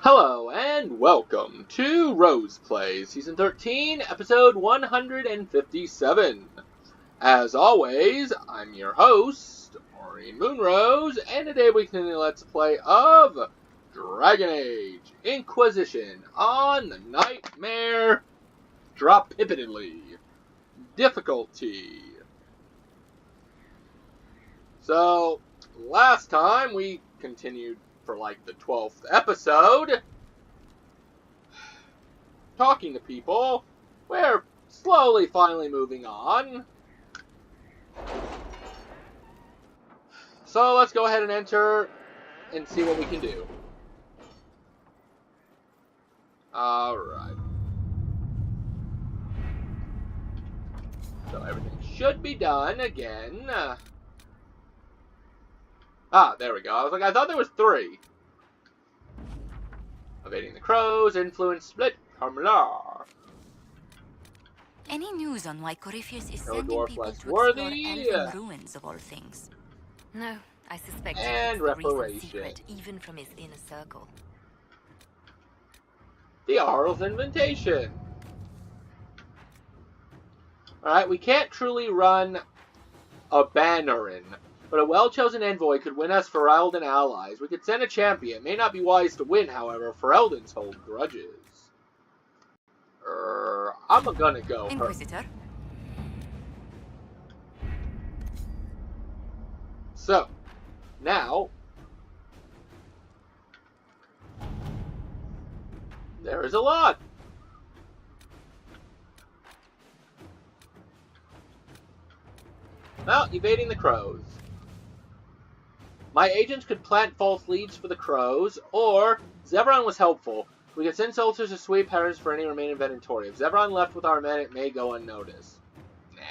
Hello and welcome to Rose Plays Season 13, Episode 157. As always, I'm your host, Maureen Moonrose, and today we continue the Let's Play of Dragon Age Inquisition on the Nightmare Drop-Pippitedly difficulty. So, last time we continued for like the 12th episode, talking to people. We're slowly finally moving on. So let's go ahead and enter and see what we can do. Alright. So everything should be done again. There we go. I thought there was 3. Evading the crows, influence split, Harmlar. Any news on why Corypheus is No sending dwarf people less to explore worthy. elven ruins of all things? No, I suspect And it's the reason reparation. secret, even from his inner circle. The Arl's invitation. Alright, we can't truly run a Bannerin, but a well-chosen envoy could win us Ferelden allies. We could send a champion. It may not be wise to win, however. Fereldens hold grudges. I'm gonna go. Inquisitor? So, now, there is a lot. Well, evading the crows. My agents could plant false leads for the crows, or Zevran was helpful. We could send soldiers to sweep herons for any remaining Venatori. If Zevran left with our men, it may go unnoticed. Nah.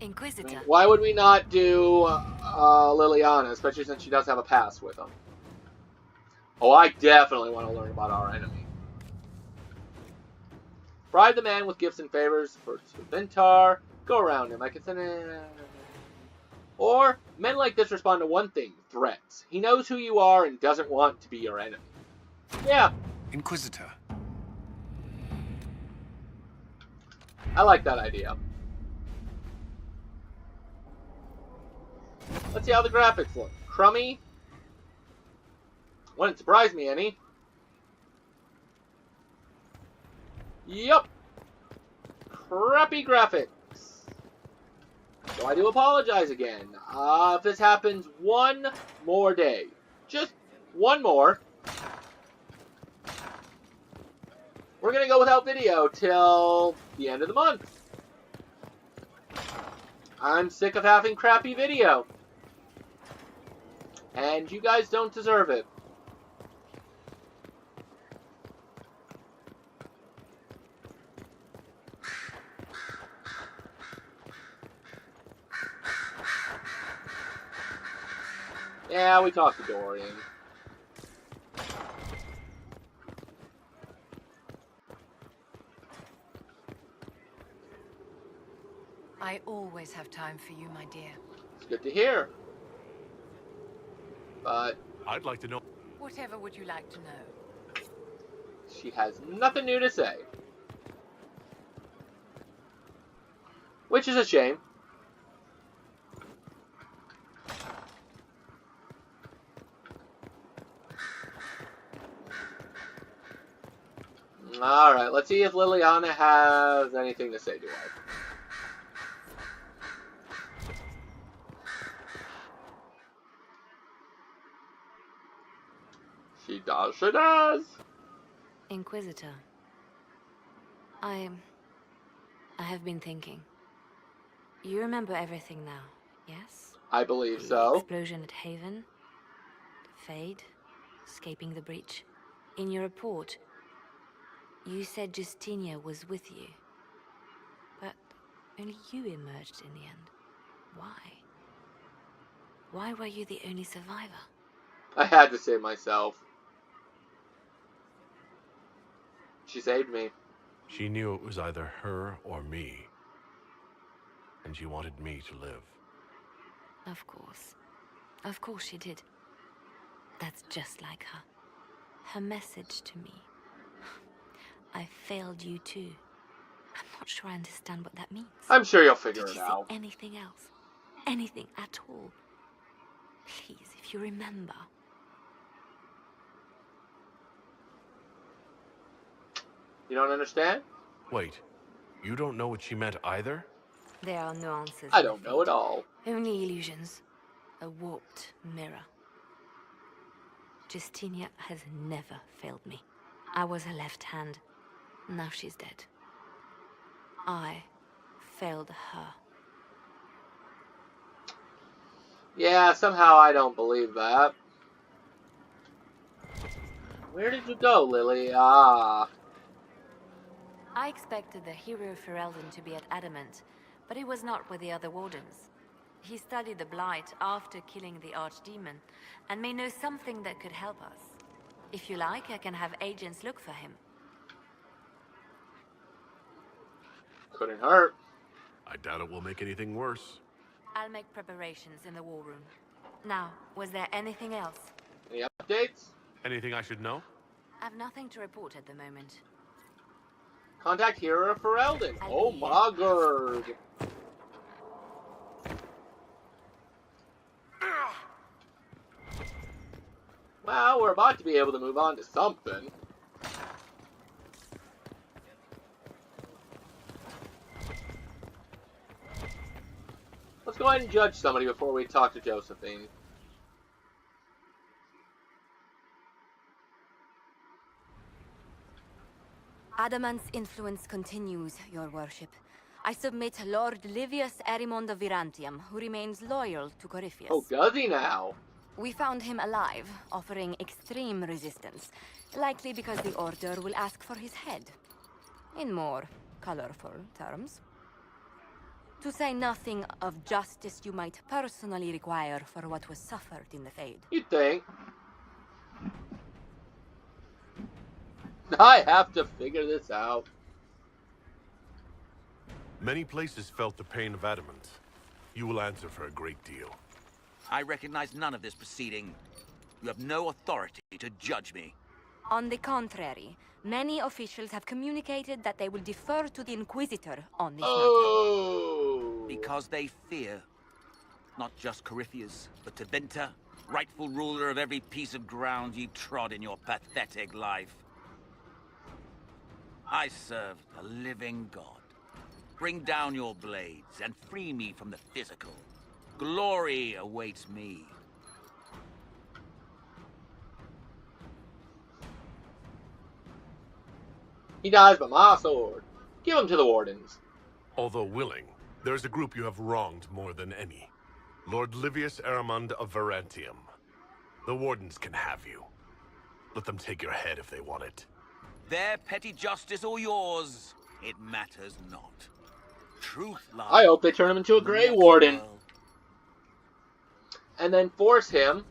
Inquisitor? I mean, why would we not do Liliana, especially since she does have a pass with them? Oh, I definitely want to learn about our enemy. Bribe the man with gifts and favors for Vintar. Go around him. I can send Or, men like this respond to one thing, threats. He knows who you are and doesn't want to be your enemy. Yeah. Inquisitor. I like that idea. Let's see how the graphics look. Crummy. Wouldn't surprise me any. Yup. Crappy graphics. So I do apologize again. If this happens one more day. Just one more. We're going to go without video till the end of the month. I'm sick of having crappy video. And you guys don't deserve it. Yeah, we talked to Dorian. I always have time for you, my dear. It's good to hear. But I'd like to know. Whatever would you like to know? she has nothing new to say. Which is a shame. Alright, let's see if Liliana has anything to say to us. She does, she does! Inquisitor. I have been thinking. You remember everything now, yes? I believe The so. explosion at Haven, the Fade, escaping the breach. In your report, you said Justinia was with you. But only you emerged in the end. Why? Why were you the only survivor? I had to save myself. She saved me. She knew it was either her or me. And she wanted me to live. Of course. Of course she did. That's just like her. Her message to me. I failed you too. I'm not sure I understand what that means. I'm sure you'll figure Did it you out. say anything else? Anything at all? Please, if you remember. You don't understand? Wait, you don't know what she meant either? There are no answers. I don't know at all. Only illusions. A warped mirror. Justinia has never failed me. I was her left hand. Now she's dead. I failed her. Yeah, somehow I don't believe that. Where did you go, Lily? Ah. I expected the hero Ferelden to be at Adamant, but he was not with the other wardens. He studied the Blight after killing the Archdemon, and may know something that could help us. If you like, I can have agents look for him. Couldn't hurt. I doubt it will make anything worse. I'll make preparations in the war room. Now, was there anything else? Any updates? Anything I should know? I've nothing to report at the moment. Contact hero Ferelden. I'll Oh be my god. Well, we're about to be able to move on to something. Let's go ahead and judge somebody before we talk to Josephine. Adamant's influence continues, your worship. I submit Lord Livius Erimond of Virantium, who remains loyal to Corypheus. Oh, does he now? We found him alive, offering extreme resistance, likely because the Order will ask for his head. In more colorful terms. To say nothing of justice you might personally require for what was suffered in the Fade. You'd think. I have to figure this out. Many places felt the pain of adamant. You will answer for a great deal. I recognize none of this proceeding. You have no authority to judge me. On the contrary, many officials have communicated that they will defer to the Inquisitor on this Oh. Because they fear. Not just Corypheus, but Tevinter, rightful ruler of every piece of ground you trod in your pathetic life. I serve the living God. Bring down your blades and free me from the physical. Glory awaits me. He dies by my sword. Give him to the wardens. Although willing, there's a group you have wronged more than any. Lord Livius Erimond of Virantium. The wardens can have you. Let them take your head if they want it. Their petty justice or yours, it matters not. Truth lies. I hope they turn him into a Grey Warden. And then force him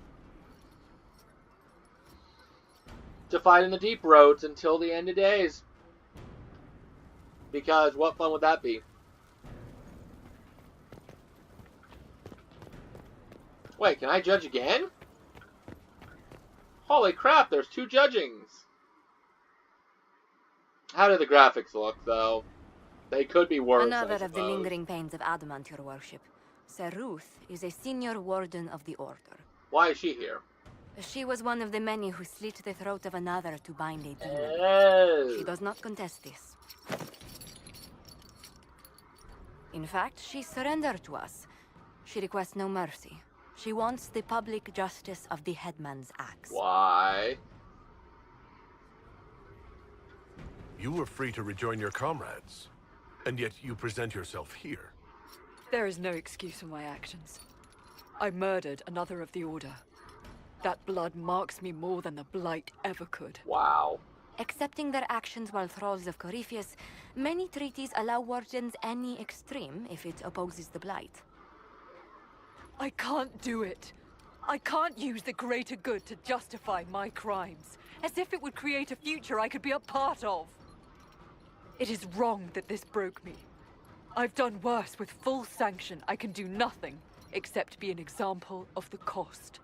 to fight in the deep roads until the end of days. Because what fun would that be? Wait, can I judge again? Holy crap, there's 2 judgings. How do the graphics look, though? They could be worse, Another I of the suppose. lingering pains of Adamant, your worship. Sir Ruth is a senior warden of the Order. Why is she here? She was one of the many who slit the throat of another to bind a demon. Oh. She does not contest this. In fact, she surrendered to us. She requests no mercy. She wants the public justice of the headman's axe. Why? You were free to rejoin your comrades, and yet you present yourself here. There is no excuse for my actions. I murdered another of the Order. That blood marks me more than the Blight ever could. Wow. Accepting their actions while thralls of Corypheus, many treaties allow wardens any extreme if it opposes the Blight. I can't do it. I can't use the greater good to justify my crimes, as if it would create a future I could be a part of. It is wrong that this broke me. I've done worse. With full sanction, I can do nothing except be an example of the cost.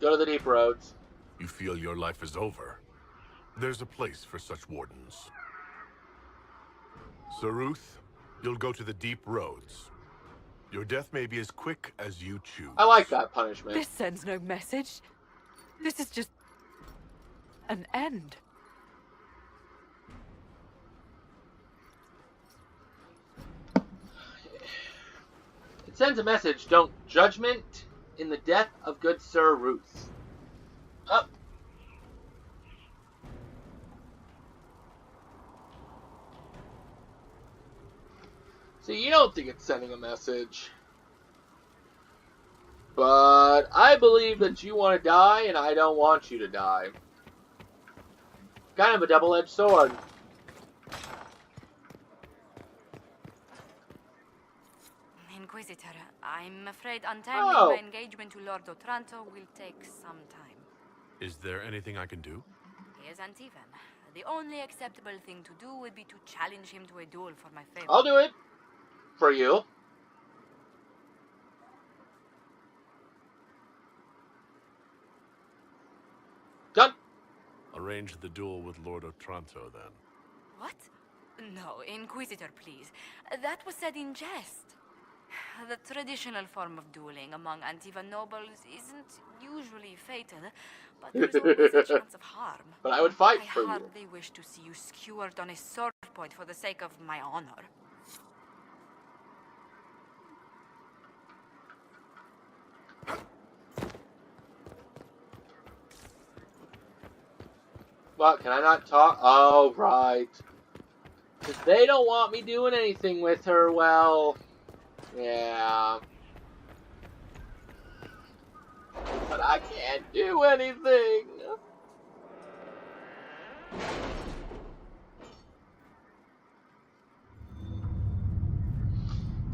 go to the deep roads. You feel your life is over? There's a place for such wardens. Saruth, you'll go to the deep roads. Your death may be as quick as you choose. I like that punishment. This sends no message. This is just an end. It sends a message, don't judgment in the death of good Sir Ruth. Up. See, you don't think it's sending a message. But I believe that you want to die, and I don't want you to die. Kind of a double-edged sword. Inquisitor, I'm afraid untimely my engagement to Lord Otranto will take some time. Is there anything I can do? He is Antivan. The only acceptable thing to do would be to challenge him to a duel for my favor. I'll do it. For you. Done. Arrange the duel with Lord Otranto, then. What? No, Inquisitor, please. That was said in jest. The traditional form of dueling among Antivan nobles isn't usually fatal, but there's always a chance of harm. But I would fight for you. I hardly wish to see you skewered on a sword point for the sake of my honor. What, can I not talk? Oh, right. Because they don't want me doing anything with her, well... Yeah. But I can't do anything.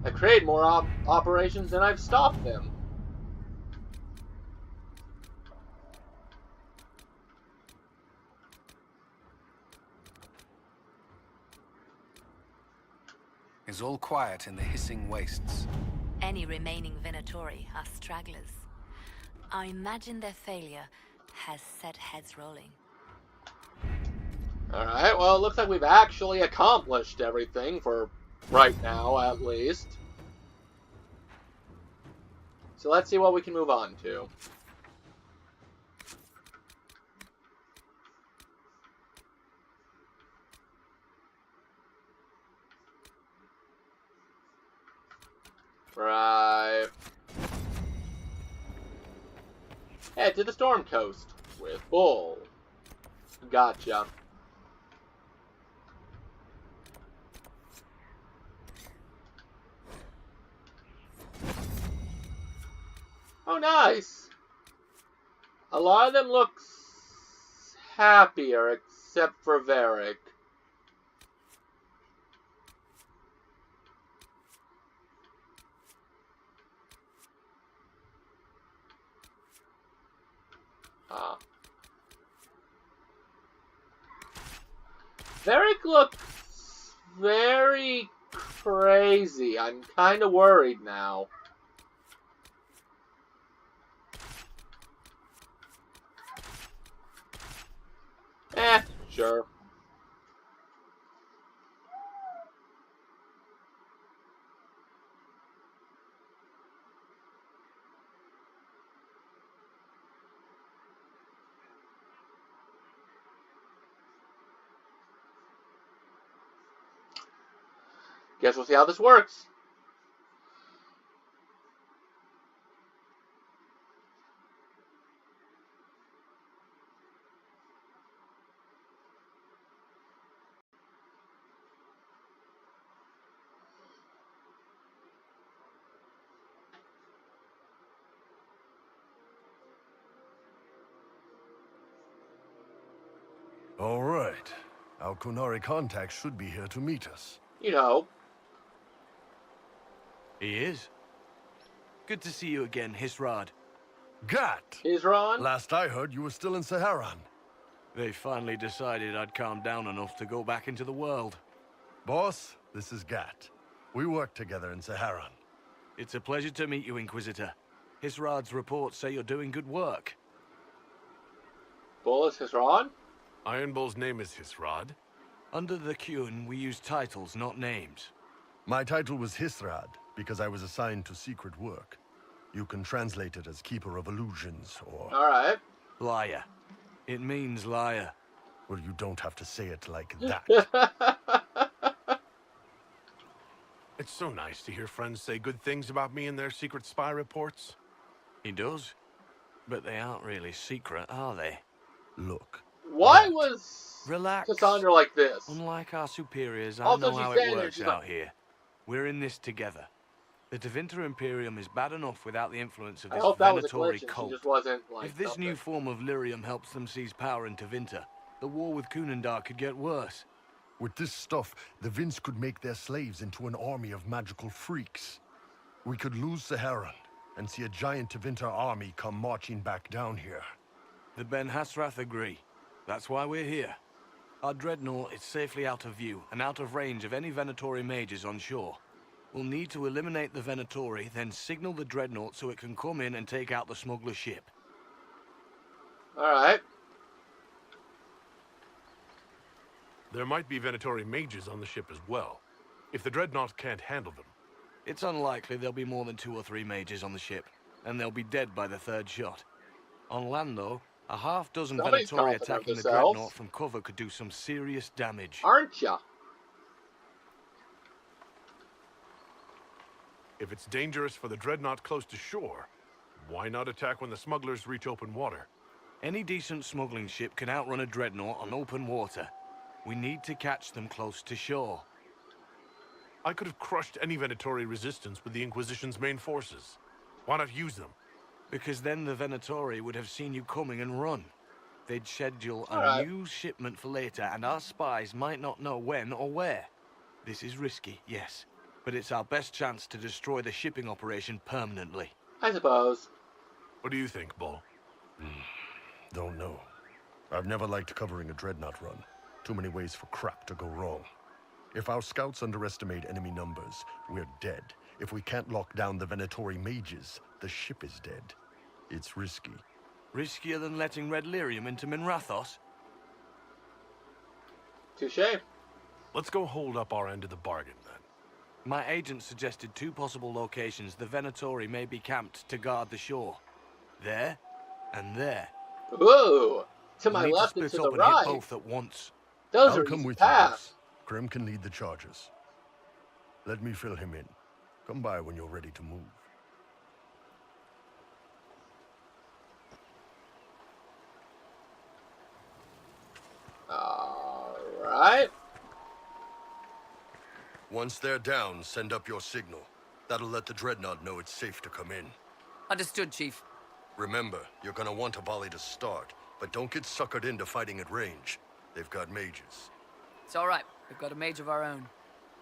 I create more operations than I've stopped them. Is all quiet in the hissing wastes. Any remaining Venatori are stragglers. I imagine their failure has set heads rolling. Alright, well, it looks like we've actually accomplished everything, for right now, at least. So let's see what we can move on to. Right. Head to the Storm Coast with Bull. Gotcha. Oh, nice. A lot of them look happier, except for Varric. Varric looks very crazy. I'm kind of worried now. Sure. Guess we'll see how this works. All right. Our Kunari contact should be here to meet us. You know. He is. Good to see you again, Hisrad. Gat! Isran? Last I heard, you were still in Saharan. They finally decided I'd calmed down enough to go back into the world. Boss, this is Gat. We worked together in Saharan. It's a pleasure to meet you, Inquisitor. Hisrad's reports say you're doing good work. Bull is his rod? Iron Bull's name is Hisrad. Under the Qun, we use titles, not names. My title was Hisrad because I was assigned to secret work. You can translate it as Keeper of Illusions, or... Alright. Liar. It means liar. Well, you don't have to say it like that. It's so nice to hear friends say good things about me in their secret spy reports. He does. But they aren't really secret, are they? Look. Why was Relax. Cassandra like this? Unlike our superiors, I Also, know she's how saying it that works she's out like- here. We're in this together. The Tevinter Imperium is bad enough without the influence of I this hope that was a Venatori glitch and cult. she just wasn't like If this something. new form of lyrium helps them seize power in Tevinter, the war with Kunendar could get worse. With this stuff, the Vince could make their slaves into an army of magical freaks. We could lose Saharan and see a giant Tevinter army come marching back down here. The Ben Hasrath agree. That's why we're here. Our dreadnought is safely out of view and out of range of any Venatori mages on shore. We'll need to eliminate the Venatori, then signal the dreadnought so it can come in and take out the smuggler ship. Alright. There might be Venatori mages on the ship as well, if the dreadnought can't handle them. It's unlikely there'll be more than 2 or 3 mages on the ship, and they'll be dead by the 3rd shot. On land, though, a half-dozen Somebody's Venatori confident attacking the themselves. dreadnought from cover could do some serious damage. Aren't ya? If it's dangerous for the dreadnought close to shore, why not attack when the smugglers reach open water? Any decent smuggling ship can outrun a dreadnought on open water. We need to catch them close to shore. I could have crushed any Venatori resistance with the Inquisition's main forces. Why not use them? Because then the Venatori would have seen you coming and run. They'd schedule a Alright. new shipment for later, and our spies might not know when or where. This is risky, yes, but it's our best chance to destroy the shipping operation permanently. I suppose. What do you think, Bull? Don't know. I've never liked covering a dreadnought run. Too many ways for crap to go wrong. If our scouts underestimate enemy numbers, we're dead. If we can't lock down the Venatori mages, the ship is dead. It's risky. Riskier than letting Red Lyrium into Minrathos? Touche. Let's go hold up our end of the bargain, then. My agent suggested 2 possible locations the Venatori may be camped to guard the shore. There, and there. Ooh. To We my need left to and split to up the and right. hit both at once. Those I'll are come easy with you, paths. boss. Grim can lead the charges. Let me fill him in. Come by when you're ready to move. Alright. Once they're down, send up your signal. That'll let the dreadnought know it's safe to come in. Understood, Chief. Remember, you're gonna want a volley to start, but don't get suckered into fighting at range. They've got mages. It's all right. We've got a mage of our own.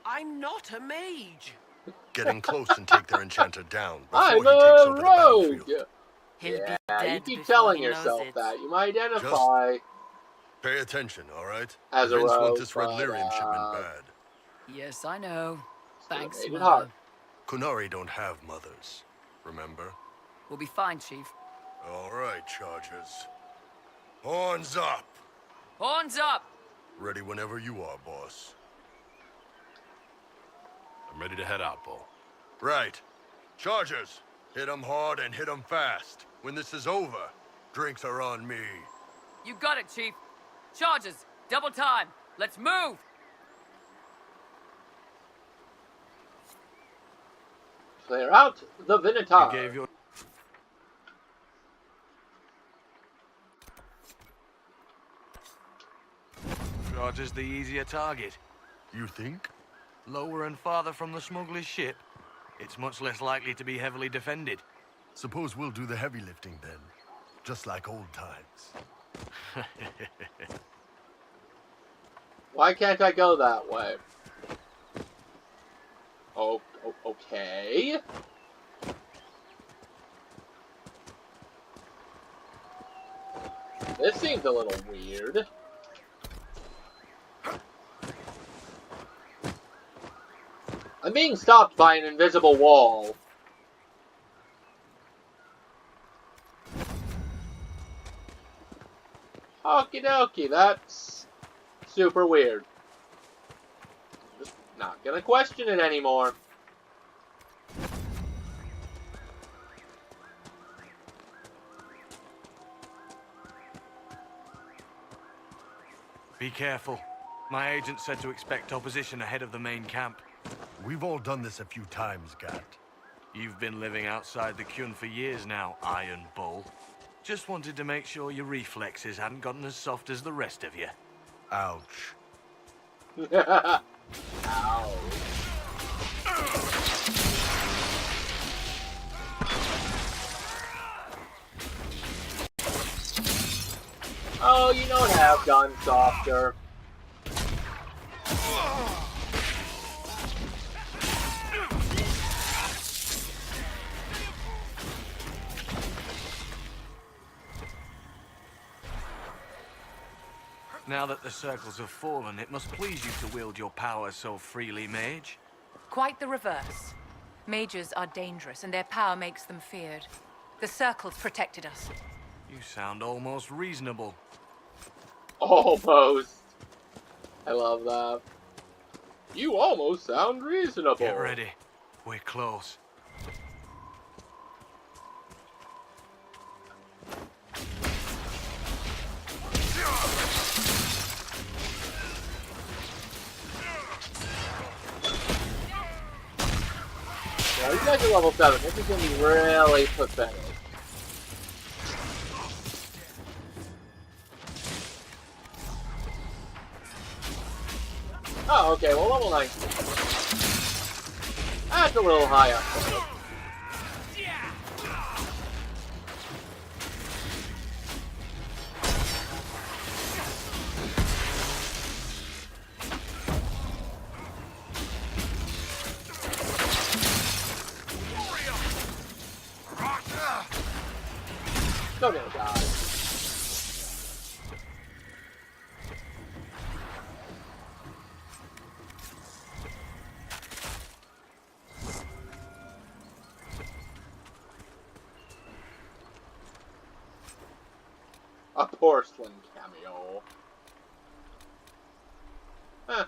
I'm not a mage. Get in close and take their enchanter down before I'm he takes a over the rogue. battlefield. He'll be Yeah, dead you keep before telling he knows yourself it. that. You might identify Pay attention, all right? as a Vince rogue, want this Red but, Lyrium shipment bad. Yes, I know. Thanks, made it Mother. hard. Kunari don't have mothers, remember? We'll be fine, Chief. All right, Chargers. Horns up! Horns up! Ready whenever you are, boss. I'm ready to head out, Bull. Right. Chargers, hit 'em hard and hit 'em fast. When this is over, drinks are on me. You got it, Chief. Charges! Double time! Let's move! clear out the You Venator. gave your... Charger's the easier target. You think? Lower and farther from the smuggler's ship, it's much less likely to be heavily defended. Suppose we'll do the heavy lifting then. Just like old times. Why can't I go that way? Oh, okay. This seems a little weird. I'm being stopped by an invisible wall. Okie dokie, that's super weird. Just not gonna question it anymore. Be careful. My agent said to expect opposition ahead of the main camp. We've all done this a few times, Gat. You've been living outside the Kyun for years now, Iron Bull. Just wanted to make sure your reflexes hadn't gotten as soft as the rest of you. Ouch. Ow. Oh, you don't have gone softer. Now that the circles have fallen, it must please you to wield your power so freely, mage. Quite the reverse. Mages are dangerous, and their power makes them feared. The circles protected us. You sound almost reasonable. Almost. I love that. You almost sound reasonable. Get ready. We're close. Yeah, you guys are level 7. This is gonna be really pathetic. Oh, okay, well, level 9. That's a little high up there. Still gonna die. A porcelain cameo. Huh.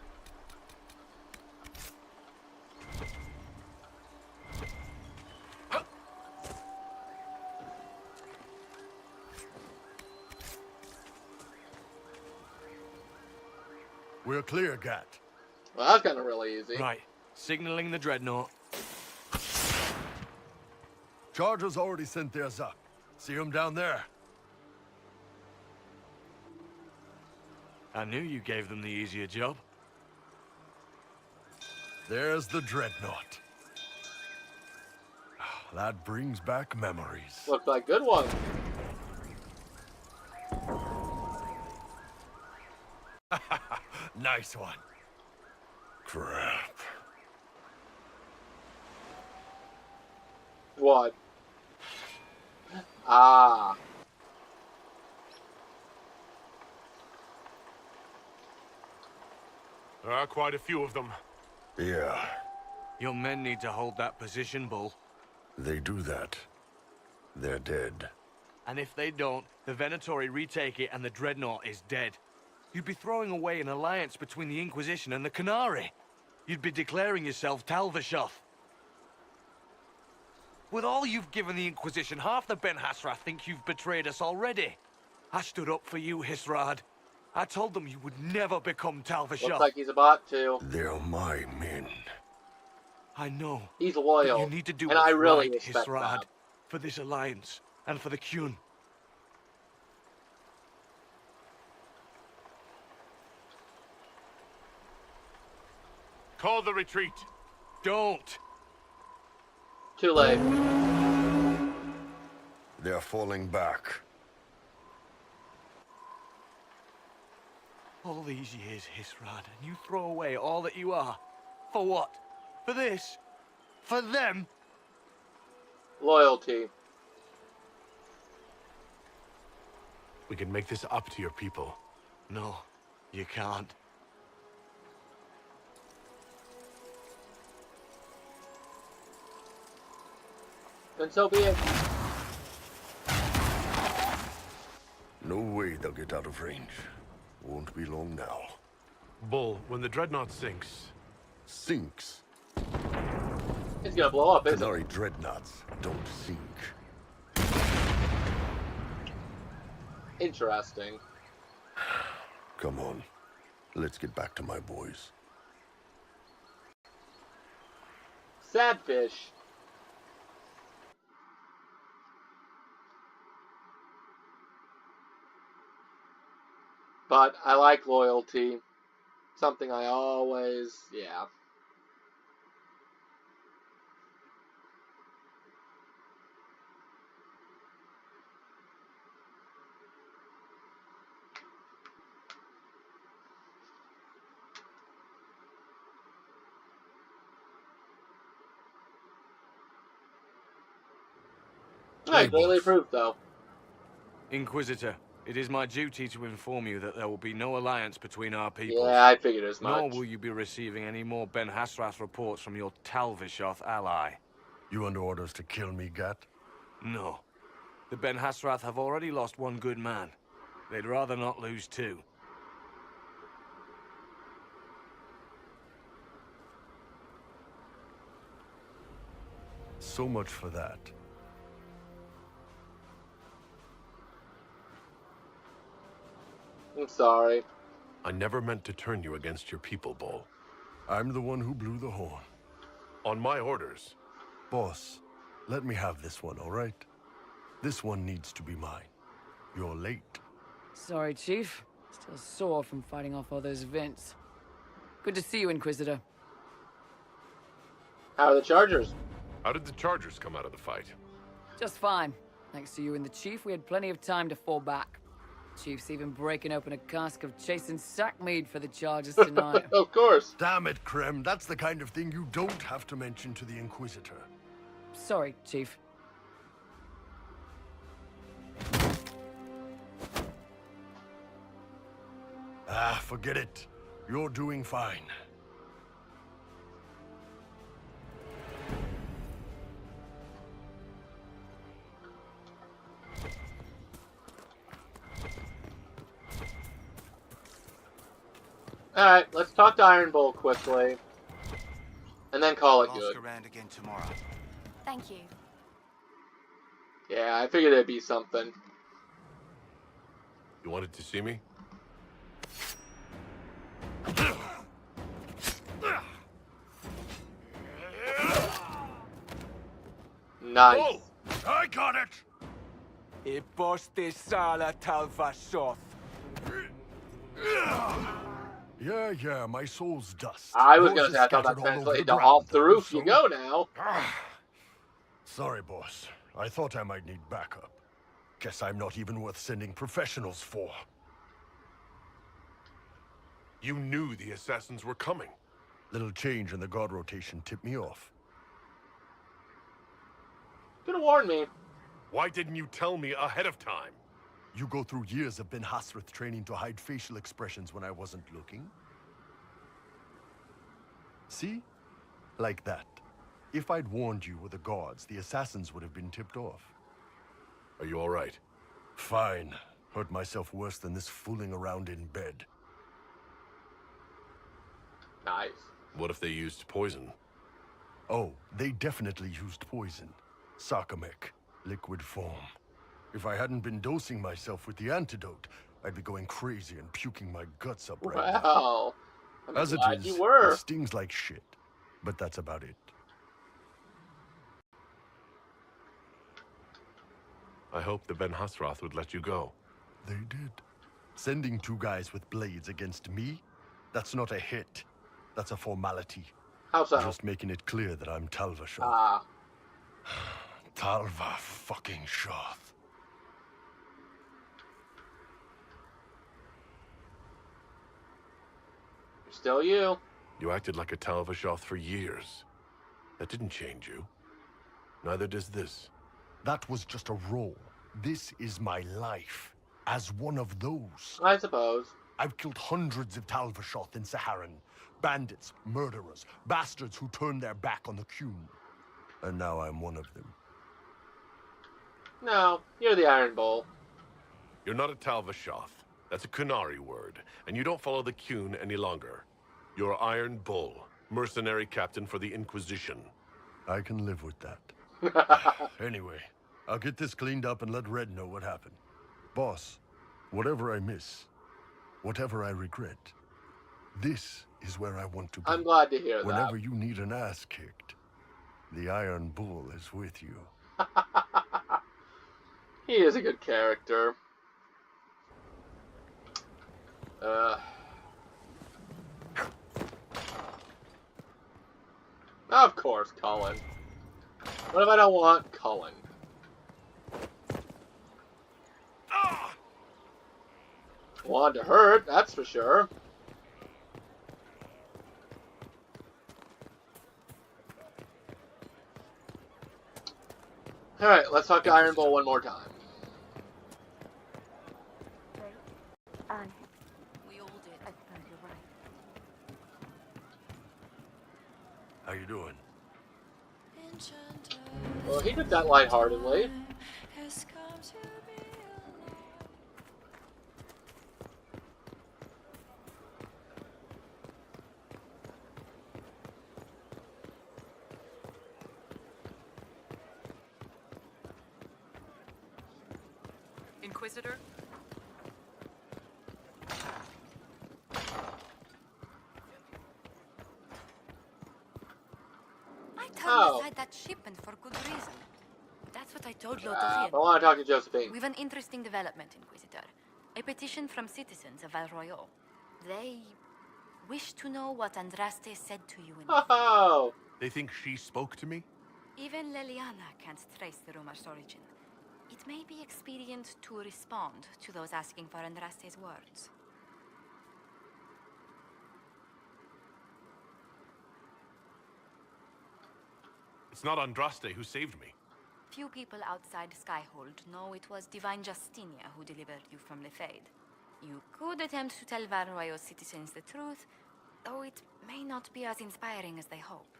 We're clear, Gat. Well, that's kind of really easy. Right. Signaling the dreadnought. Chargers already sent theirs up. See them down there? I knew you gave them the easier job. There's the dreadnought. That brings back memories. Looks like good one. Nice one. Crap. What? Ah. There are quite a few of them. Yeah, Your men need to hold that position, Bull. they do that. They're dead. And if they don't, the Venatori retake it and the dreadnought is dead. You'd be throwing away an alliance between the Inquisition and the Canary. You'd be declaring yourself Talvashoth. With all you've given the Inquisition, half the Ben Hasra think you've betrayed us already. I stood up for you, Hisrad. I told them you would never become Talvashoth. Looks like he's about to. They're my men. I know. He's But loyal. you need to do and what's I really right, respect Hisrad, that. for this alliance and for the Kyun. Call the retreat. Don't! Too late. They're falling back. All these years, Hisrad, and you throw away all that you are. For what? For this? For them? Loyalty. We can make this up to your people. No, you can't. Then so be it. No way afraid they'll get out of range. Won't be long now. Bull, when the dreadnought sinks... Sinks? It's gonna blow up, isn't it? Qunari dreadnoughts don't sink. Interesting. Come on. Let's get back to my boys. Sad fish. But I like loyalty. Something I always, yeah. I greatly approve, though. Inquisitor, it is my duty to inform you that there will be no alliance between our peoples. Yeah, I figured as much. Nor will you be receiving any more Ben Hasrath reports from your Talvishoth ally. You under orders to kill me, Gat? No. The Ben Hasrath have already lost one good man. They'd rather not lose two. So much for that. I'm sorry. I never meant to turn you against your people, Bull. I'm the one who blew the horn. On my orders. Boss, let me have this one, all right? This one needs to be mine. You're late. Sorry, Chief. Still sore from fighting off all those vents. Good to see you, Inquisitor. How are the Chargers? How did the Chargers come out of the fight? Just fine. Thanks to you and the Chief, we had plenty of time to fall back. Chief's even breaking open a cask of chastened sackmead for the Chargers tonight. Of course. Damn it, Krem. That's the kind of thing you don't have to mention to the Inquisitor. Sorry, Chief. Ah, forget it. You're doing fine. Alright, let's talk to Iron Bull quickly. And then call it good. Ask around again tomorrow. Thank you. Yeah, I figured it'd be something. You wanted to see me? Nice. Oh, I got it! Yeah, my soul's dust. I was Yours gonna is say, I thought that scattered all over translated the to ground, off the though, roof so- you go now. Sorry, boss. I thought I might need backup. Guess I'm not even worth sending professionals for. You knew the assassins were coming. Little change in the guard rotation tipped me off. Could have warned me. Why didn't you tell me ahead of time? You go through years of Ben Hasrath training to hide facial expressions when I wasn't looking. See? Like that. If I'd warned you or the guards, the assassins would have been tipped off. Are you all right? Fine. Hurt myself worse than this fooling around in bed. Nice. What if they used poison? Oh, they definitely used poison. Sarcomec, liquid form. If I hadn't been dosing myself with the antidote, I'd be going crazy and puking my guts up right now. Wow. I'm As it glad is, you were. it stings like shit. But that's about it. I hope the Ben Hasrath would let you go. They did. Sending two guys with blades against me? That's not a hit. That's a formality. How so? Just making it clear that I'm Talvishoth. Ah. Talva fucking Shoth. You're still you. You acted like a Talvishoth for years. That didn't change you. Neither does this. That was just a role. This is my life. As one of those. I suppose. I've killed hundreds of Talvishoth in Saharan. Bandits, murderers, bastards who turned their back on the Qun. And now I'm one of them. No, you're the Iron Bull. You're not a Talvashoth. That's a Kunari word, and you don't follow the Qun any longer. You're Iron Bull, mercenary captain for the Inquisition. I can live with that. Anyway, I'll get this cleaned up and let Red know what happened. Boss, whatever I miss, whatever I regret, this is where I want to be. I'm glad to hear Whenever you need an ass kicked, the Iron Bull is with you. that. He is a good character. Of course, Cullen. What if I don't want Cullen? Want to hurt, that's for sure. Alright, let's talk to Iron Bull one more time. We all did. You're right. How you doing? Well, he did that lightheartedly. Inquisitor? I turned aside that shipment for good reason. That's what I told Lord I Dorian. want to talk to Josephine. We've an interesting development, Inquisitor. A petition from citizens of Val Royal. They wish to know what Andraste said to you in the Oh! They think she spoke to me? Even Leliana can't trace the rumor's origin. It may be expedient to respond to those asking for Andraste's words. It's not Andraste who saved me. Few people outside Skyhold know it was Divine Justinia who delivered you from Lefade. You could attempt to tell Val Royal citizens the truth, though it may not be as inspiring as they hope.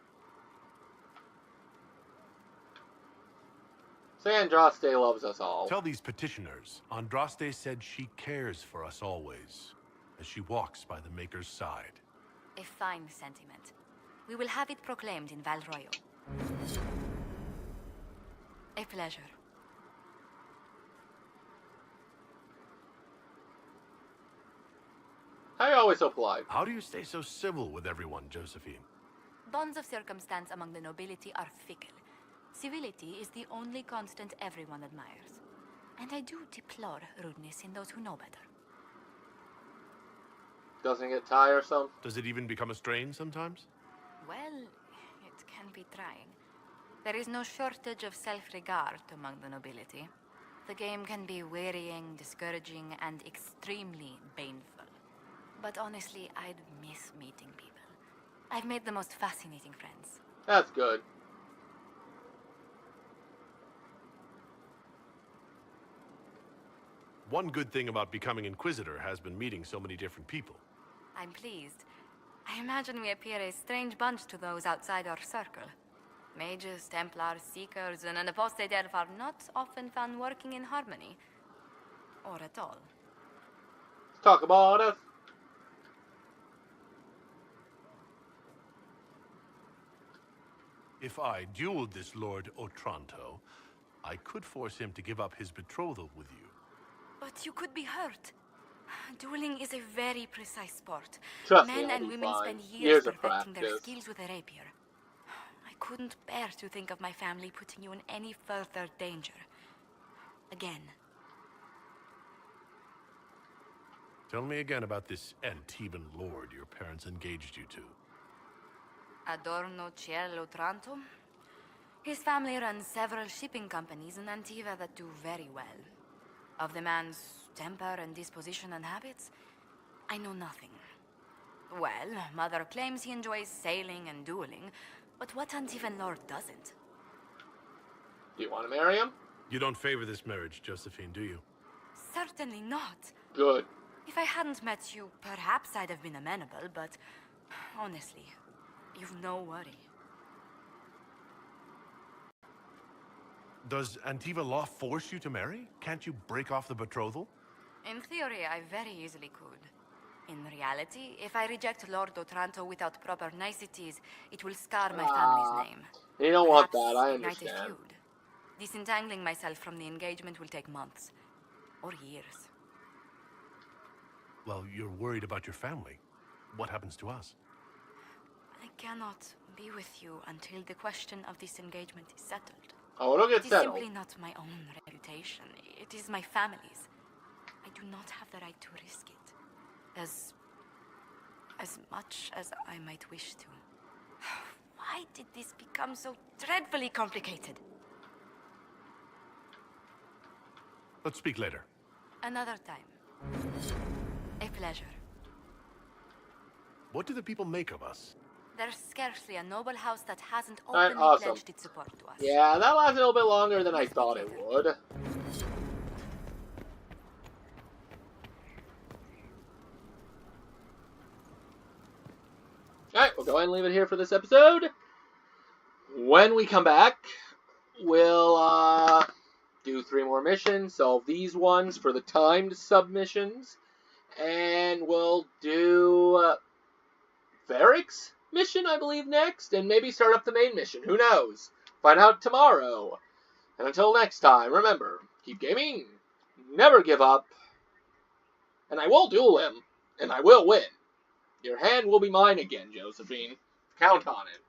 Say Andraste loves us all. Tell these petitioners, Andraste said she cares for us always, as she walks by the Maker's side. A fine sentiment. We will have it proclaimed in Val Royal. A pleasure. How are you always so polite? How do you stay so civil with everyone, Josephine? Bonds of circumstance among the nobility are fickle. Civility is the only constant everyone admires. And I do deplore rudeness in those who know better. Doesn't it get tiresome? Does it even become a strain sometimes? Well, it can be trying. There is no shortage of self-regard among the nobility. The game can be wearying, discouraging, and extremely baneful. But honestly, I'd miss meeting people. I've made the most fascinating friends. That's good. One good thing about becoming Inquisitor has been meeting so many different people. I'm pleased. I imagine we appear a strange bunch to those outside our circle. Mages, Templars, Seekers, and an apostate elf are not often found working in harmony. Or at all. Let's talk about us. If I dueled this Lord Otranto, I could force him to give up his betrothal with you. But you could be hurt. Dueling is a very precise sport. Trust me, Men I'll and be women fine. spend years Years of perfecting their practice. skills with a rapier. I couldn't bear to think of my family putting you in any further danger. Again. Tell me again about this Antivan lord your parents engaged you to. Adorno Cielo Otranto. His family runs several shipping companies in Antiva that do very well. Of the man's temper and disposition and habits, I know nothing. Well, Mother claims he enjoys sailing and dueling, but what Antivan lord doesn't? Do you want to marry him? You don't favor this marriage, Josephine, do you? Certainly not. Good. If I hadn't met you, perhaps I'd have been amenable, but honestly, you've no worry. Does Antiva law force you to marry? Can't you break off the betrothal? In theory, I very easily could. In reality, if I reject Lord Otranto without proper niceties, it will scar my family's name. You don't want Perhaps that, I ignite a understand. feud. Disentangling myself from the engagement will take months. Or years. Well, you're worried about your family. What happens to us? I cannot be with you until the question of this engagement is settled. Oh, it'll It get is settled. simply not my own reputation. It is my family's. I do not have the right to risk it. As much as I might wish to. Why did this become so dreadfully complicated? Let's speak later. Another time. A pleasure. What do the people make of us? There's scarcely a noble house that hasn't Alright, openly awesome. pledged its support to us. Yeah, that lasted a little bit longer than I thought it would. Alright, we'll go ahead and leave it here for this episode. When we come back, we'll do 3 more missions, solve these ones for the timed submissions, and we'll do Varric's mission, I believe, next, and maybe start up the main mission. Who knows? Find out tomorrow. And until next time, remember, keep gaming, never give up, and I will duel him, and I will win. Your hand will be mine again, Josephine. Count on it.